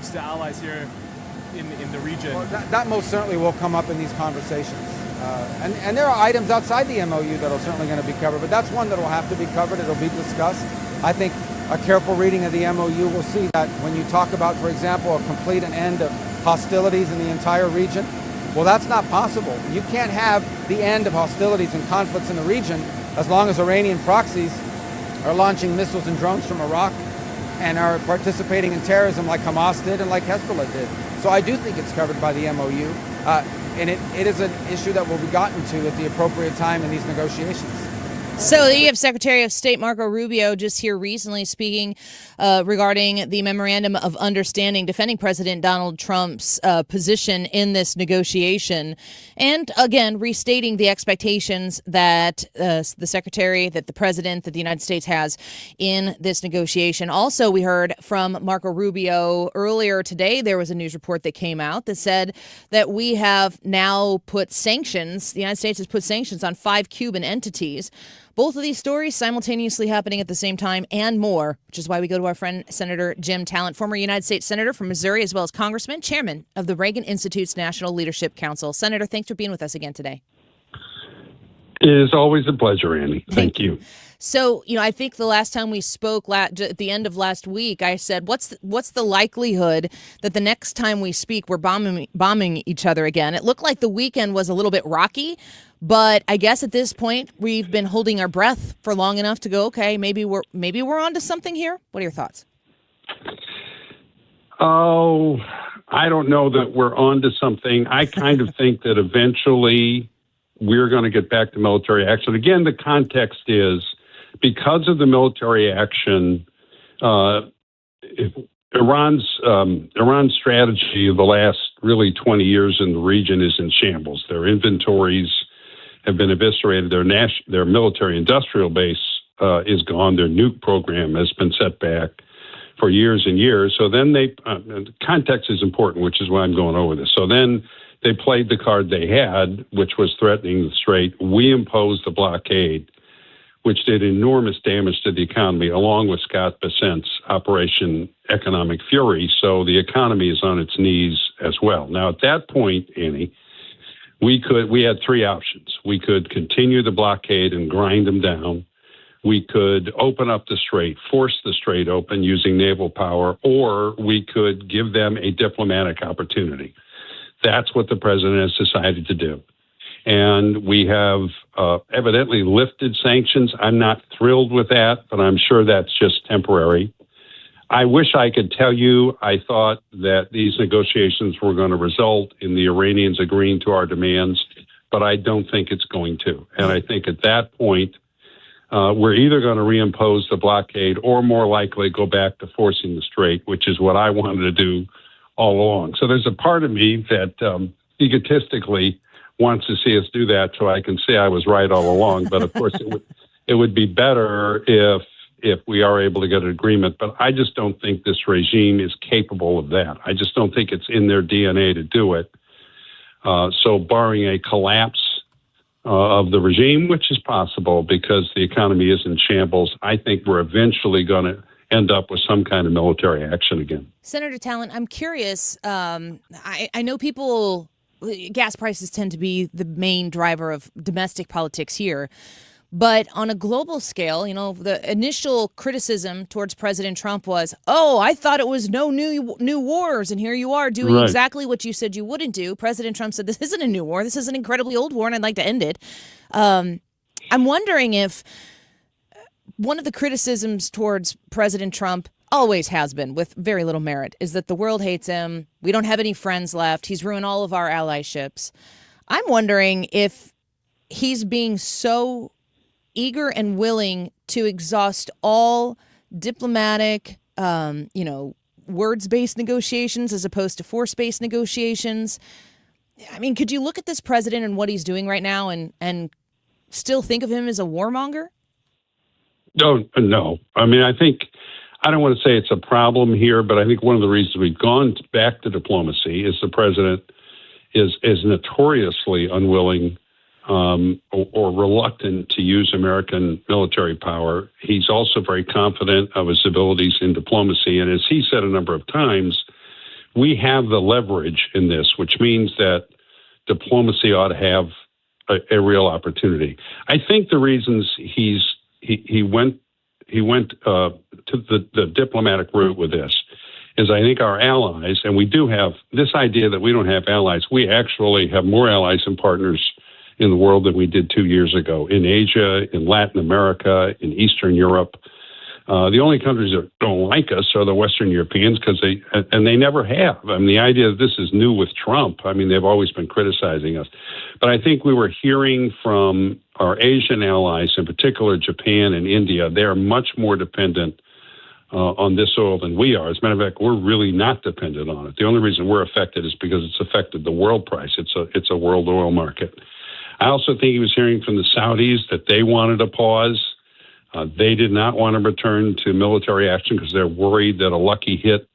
approach to allies here in the region. Well, that most certainly will come up in these conversations. And there are items outside the MOU that are certainly going to be covered, but that's one that will have to be covered. It'll be discussed. I think a careful reading of the MOU will see that when you talk about, for example, a complete and end of hostilities in the entire region, well, that's not possible. You can't have the end of hostilities and conflicts in the region as long as Iranian proxies are launching missiles and drones from Iraq and are participating in terrorism like Hamas did and like Hezbollah did. So I do think it's covered by the MOU, and it is an issue that will be gotten to at the appropriate time in these negotiations. So you have Secretary of State Marco Rubio just here recently speaking regarding the Memorandum of Understanding, defending President Donald Trump's position in this negotiation, and again restating the expectations that the Secretary, that the President, that the United States has in this negotiation. Also, we heard from Marco Rubio earlier today. There was a news report that came out that said that we have now put sanctions, the United States has put sanctions on 5 Cuban entities. Both of these stories simultaneously happening at the same time and more, which is why we go to our friend Senator Jim Talent, former United States Senator from Missouri, as well as Congressman, Chairman of the Reagan Institute's National Leadership Council. Senator, thanks for being with us again today. It is always a pleasure, Annie. Thank you. So, I think the last time we spoke at the end of last week, I said, what's the likelihood that the next time we speak, we're bombing each other again? It looked like the weekend was a little bit rocky, but I guess at this point we've been holding our breath for long enough to go, okay, maybe we're onto something here. What are your thoughts? Oh, I don't know that we're onto something. I kind of think that eventually we're going to get back to military action. Again, the context is because of the military action, Iran's strategy of the last really 20 years in the region is in shambles. Their inventories have been eviscerated. Their military industrial base is gone. Their nuke program has been set back for years and years. So then the context is important, which is why I'm going over this. So then they played the card they had, which was threatening the strait. We imposed the blockade, which did enormous damage to the economy, along with Scott Bessent's Operation Economic Fury. So the economy is on its knees as well. Now, at that point, Annie, we had 3 options. We could continue the blockade and grind them down. We could open up the strait, force the strait open using naval power, or we could give them a diplomatic opportunity. That's what the president has decided to do. And we have evidently lifted sanctions. I'm not thrilled with that, but I'm sure that's just temporary. I wish I could tell you I thought that these negotiations were going to result in the Iranians agreeing to our demands, but I don't think it's going to. And I think at that point, we're either going to reimpose the blockade or more likely go back to forcing the strait, which is what I wanted to do all along. So there's a part of me that egotistically wants to see us do that so I can say I was right all along. But of course, it would be better if we are able to get an agreement. But I just don't think this regime is capable of that. I just don't think it's in their DNA to do it. So barring a collapse of the regime, which is possible because the economy is in shambles, I think we're eventually going to end up with some kind of military action again. Senator Talent, I'm curious. I know gas prices tend to be the main driver of domestic politics here. But on a global scale, the initial criticism towards President Trump was, I thought it was no new wars. And here you are doing exactly what you said you wouldn't do. President Trump said, this isn't a new war. This is an incredibly old war, and I'd like to end it. I'm wondering if one of the criticisms towards President Trump always has been, with very little merit, is that the world hates him. We don't have any friends left. He's ruined all of our allyships. I'm wondering if he's being so eager and willing to exhaust all diplomatic, words-based negotiations as opposed to force-based negotiations. I mean, could you look at this president and what he's doing right now and still think of him as a warmonger? No. I mean, I don't want to say it's a problem here, but I think one of the reasons we've gone back to diplomacy is the president is notoriously unwilling or reluctant to use American military power. He's also very confident of his abilities in diplomacy. And as he said a number of times, we have the leverage in this, which means that diplomacy ought to have a real opportunity. I think the reasons he went to the diplomatic route with this is I think our allies, and we do have this idea that we don't have allies. We actually have more allies and partners in the world than we did 2 years ago, in Asia, in Latin America, in Eastern Europe. The only countries that don't like us are the Western Europeans because they never have. I mean, the idea that this is new with Trump, I mean, they've always been criticizing us. But I think we were hearing from our Asian allies, in particular Japan and India, they are much more dependent on this oil than we are. As a matter of fact, we're really not dependent on it. The only reason we're affected is because it's affected the world price. It's a world oil market. I also think he was hearing from the Saudis that they wanted a pause. They did not want to return to military action because they're worried that a lucky hit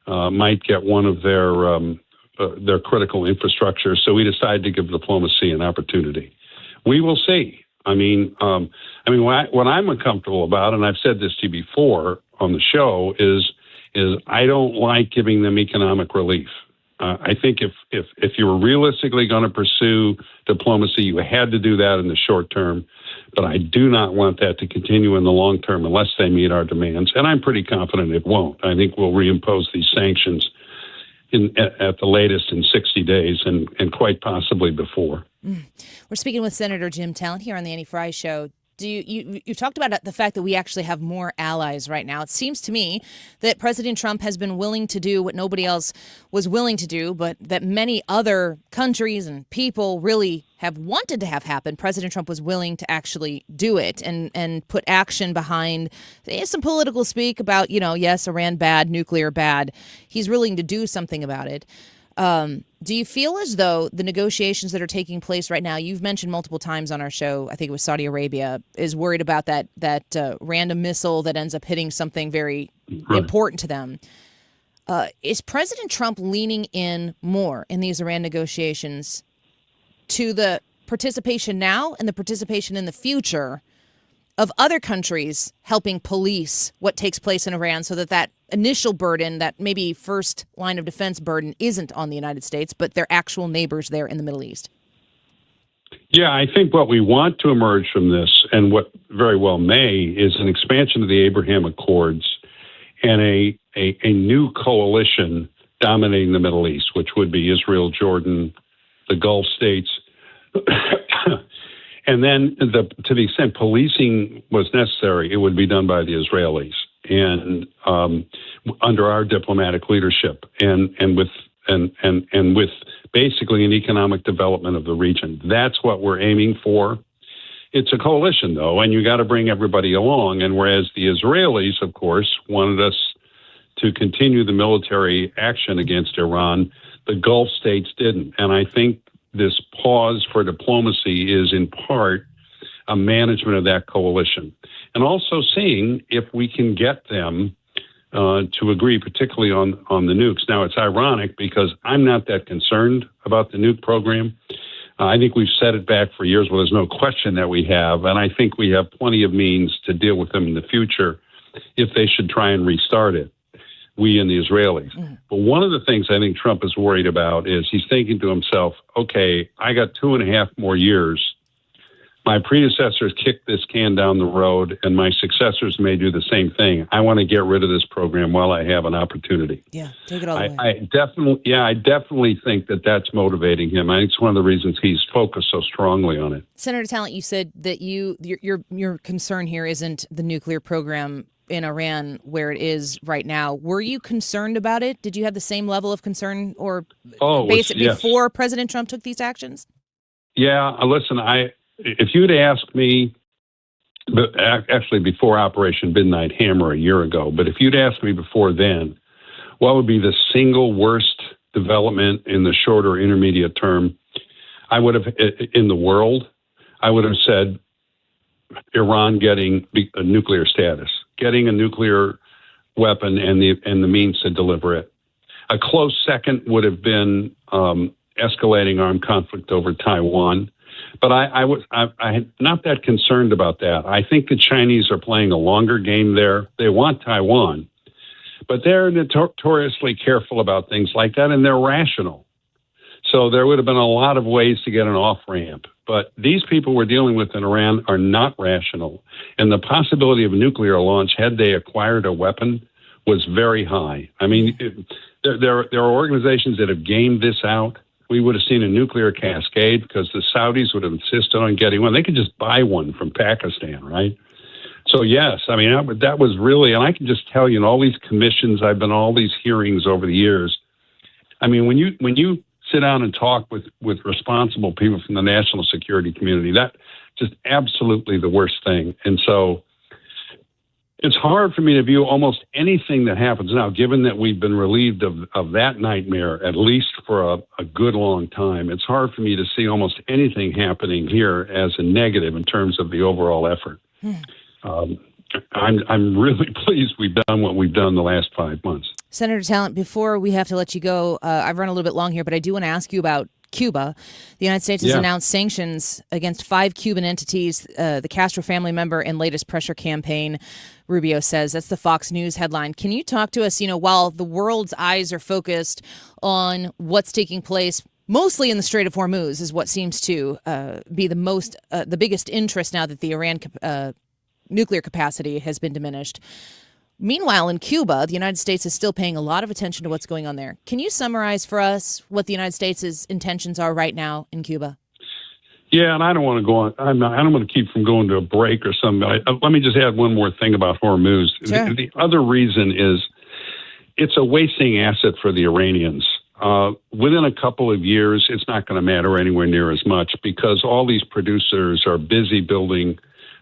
might get one of their critical infrastructure. So we decided to give diplomacy an opportunity. We will see. I mean, what I'm uncomfortable about, and I've said this to you before on the show, is I don't like giving them economic relief. I think if you were realistically going to pursue diplomacy, you had to do that in the short term. But I do not want that to continue in the long term unless they meet our demands. And I'm pretty confident it won't. I think we'll reimpose these sanctions at the latest in 60 days and quite possibly before. We're speaking with Senator Jim Talent here on the Annie Frey Show. You talked about the fact that we actually have more allies right now. It seems to me that President Trump has been willing to do what nobody else was willing to do, but that many other countries and people really have wanted to have happen. President Trump was willing to actually do it and put action behind some political speak about, yes, Iran bad, nuclear bad. He's willing to do something about it. Do you feel as though the negotiations that are taking place right now, you've mentioned multiple times on our show, I think it was Saudi Arabia, is worried about that random missile that ends up hitting something very important to them. Is President Trump leaning in more in these Iran negotiations to the participation now and the participation in the future of other countries helping police what takes place in Iran so that initial burden, that maybe first line of defense burden, isn't on the United States, but their actual neighbors there in the Middle East? Yeah, I think what we want to emerge from this, and what very well may, is an expansion of the Abraham Accords and a new coalition dominating the Middle East, which would be Israel, Jordan, the Gulf states. And then, to the extent policing was necessary, it would be done by the Israelis and under our diplomatic leadership, and with basically an economic development of the region. That's what we're aiming for. It's a coalition, though, and you got to bring everybody along. And whereas the Israelis, of course, wanted us to continue the military action against Iran, the Gulf states didn't. And I think this pause for diplomacy is in part a management of that coalition, and also seeing if we can get them to agree, particularly on the nukes. Now, it's ironic because I'm not that concerned about the nuke program. I think we've set it back for years. Well, there's no question that we have, and I think we have plenty of means to deal with them in the future if they should try and restart it. We and the Israelis. But one of the things I think Trump is worried about is he's thinking to himself, okay, I got 2.5 more years. My predecessors kicked this can down the road, and my successors may do the same thing. I want to get rid of this program while I have an opportunity. Yeah, take it all away. I definitely think that that's motivating him. I think it's one of the reasons he's focused so strongly on it. Senator Talent, you said that your concern here isn't the nuclear program in Iran where it is right now. Were you concerned about it? Did you have the same level of concern before President Trump took these actions? Yeah, listen, if you'd asked me, actually before Operation Midnight Hammer a year ago, but if you'd asked me before then, what would be the single worst development in the short or intermediate term, I would have, in the world, I would have said Iran getting a nuclear status, getting a nuclear weapon and the means to deliver it. A close second would have been escalating armed conflict over Taiwan. But I'm not that concerned about that. I think the Chinese are playing a longer game there. They want Taiwan, But they're notoriously careful about things like that, and they're rational. So there would have been a lot of ways to get an off-ramp. But these people we're dealing with in Iran are not rational. And the possibility of a nuclear launch, had they acquired a weapon, was very high. I mean, there are organizations that have gamed this out. We would have seen a nuclear cascade because the Saudis would have insisted on getting one. They could just buy one from Pakistan, right? So, yes, I mean, that was really, and I can just tell you in all these commissions, I've been all these hearings over the years. I mean, when you sit down and talk with responsible people from the national security community, that's just absolutely the worst thing. And so it's hard for me to view almost anything that happens now, given that we've been relieved of that nightmare, at least for a good long time. It's hard for me to see almost anything happening here as a negative in terms of the overall effort. I'm really pleased we've done what we've done the last 5 months. Senator Talent, before we have to let you go, I've run a little bit long here, but I do want to ask you about Cuba. The United States has announced sanctions against 5 Cuban entities, the Castro family member and latest pressure campaign, Rubio says. That's the Fox News headline. Can you talk to us, while the world's eyes are focused on what's taking place mostly in the Strait of Hormuz, is what seems to be the biggest interest now that the Iran nuclear capacity has been diminished. Meanwhile, in Cuba, the United States is still paying a lot of attention to what's going on there. Can you summarize for us what the United States' intentions are right now in Cuba? Yeah, and I don't want to go on. I don't want to keep from going to a break or something. Let me just add one more thing about Hormuz. Sure. The other reason is it's a wasting asset for the Iranians. Within a couple of years, it's not going to matter anywhere near as much because all these producers are busy building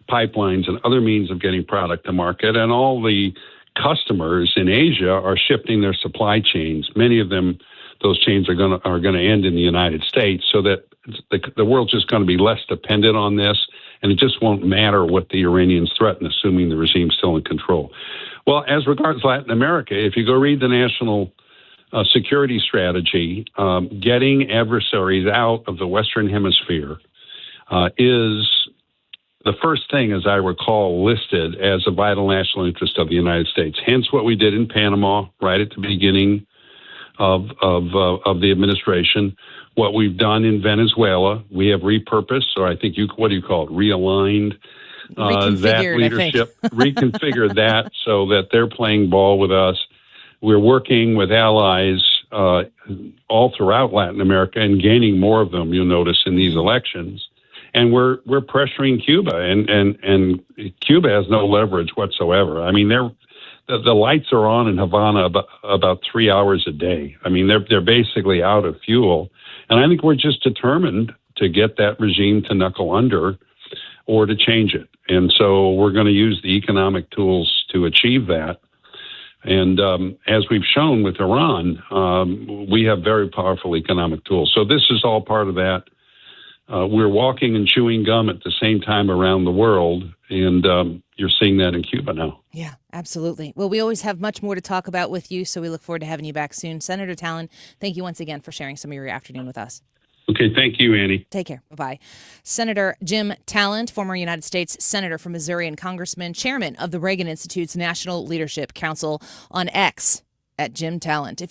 pipelines and other means of getting product to market, and all the customers in Asia are shifting their supply chains. Many of them, those chains are going to end in the United States, so that the world's just going to be less dependent on this, and it just won't matter what the Iranians threaten, assuming the regime's still in control. Well, as regards Latin America, if you go read the national security strategy, getting adversaries out of the Western Hemisphere is the first thing, as I recall, listed as a vital national interest of the United States. Hence what we did in Panama right at the beginning of the administration. What we've done in Venezuela, we have repurposed, or I think what do you call it, realigned that leadership, reconfigured that so that they're playing ball with us. We're working with allies all throughout Latin America and gaining more of them, you'll notice, in these elections. And we're pressuring Cuba, and Cuba has no leverage whatsoever. I mean, the lights are on in Havana about 3 hours a day. I mean, they're basically out of fuel, and I think we're just determined to get that regime to knuckle under or to change it. And so we're going to use the economic tools to achieve that. And as we've shown with Iran, we have very powerful economic tools. So this is all part of that. We're walking and chewing gum at the same time around the world, and you're seeing that in Cuba now. Yeah, absolutely. Well, we always have much more to talk about with you, so we look forward to having you back soon. Senator Talent, thank you once again for sharing some of your afternoon with us. Okay, thank you, Annie. Take care. Bye-bye. Senator Jim Talent, former United States Senator from Missouri and Congressman, chairman of the Reagan Institute's National Leadership Council, on X at Jim Talent.